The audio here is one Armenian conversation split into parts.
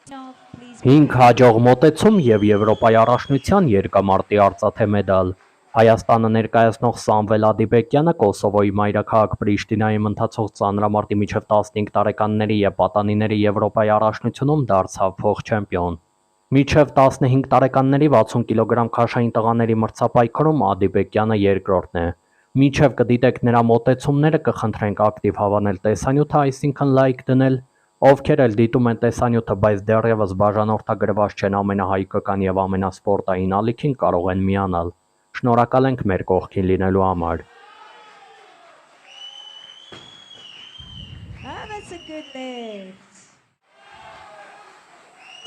5 հաջող մոտեցում և Եվրոպայի առաջնության երկամարտի արծաթե մեդալ։ Հայաստանը ներկայացնող Սամվել Ադիբեկյանը Կոսովոյի մայրաքաղաք Պրիշտինայում ընթացող ծանրամարտի մինչև 15 տարեկանների և պատանիների Եվրոպայի առաջնությունում դարձավ փոխչեմպիոն։ Մինչև 15 տարեկանների 60 կգ քաշային տղաների մրցապայքարում Ադիբեկյանը երկրորդն է։ Մինչև կդիտեք նրա մոտեցումները, կխնդրենք ակտիվ հավանել տեսանյութը, այսինքն լայք դնել։ Ովքեր էլ դիտում են տեսանյութը, բայց դեռևս բաժանորդագրված չեն ամենահայկական և ամենասպորտային ալիքին, կարող են միանալ։ Շնորհակալ ենք մեր կողքին լինելու համար։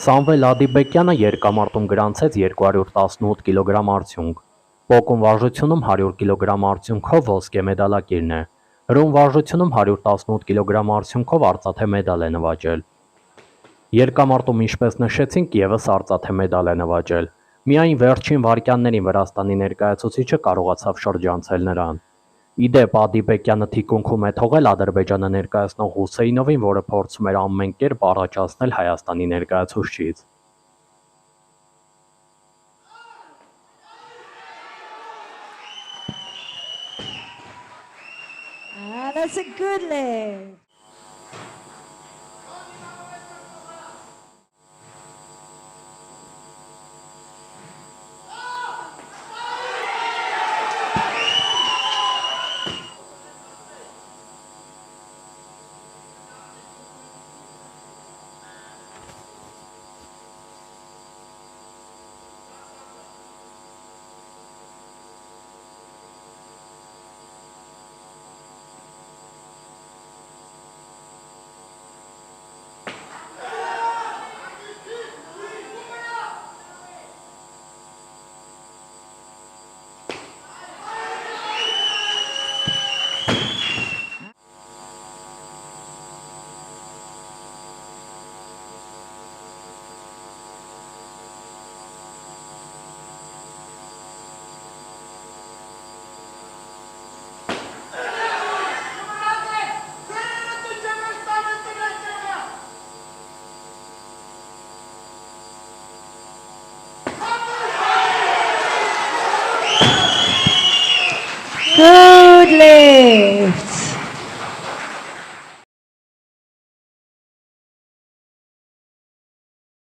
Սամվել Ադիբեկյանը երկամարտում գրանցեց 218 կգ արդյունք։ Պոկում վարժությունում 100 կգ արդյունքով ոսկե մեդալակիրն է։ Հրում վարժությունում 118 կգ արդյունքով արծաթե մեդալ է նվաճել։ Երկամարտում, ինչպես նշեցինք, ևս արծաթե մեդալ է նվաճել։ Միայն վերջին վայրկյաններին Վրաստանի ներկայացուցիչը կարողացավ շրջանցել նրան։ Ի դեպ, Ադիբեկյանը թիկունքում է թողել Ադրբեջանը ներկայացնող Հուսեյնովին, որը փորձում էր ամեն կերպ առաջացնել Հայաստանի ներկայացուցչից։ That's a good leg. Good lift.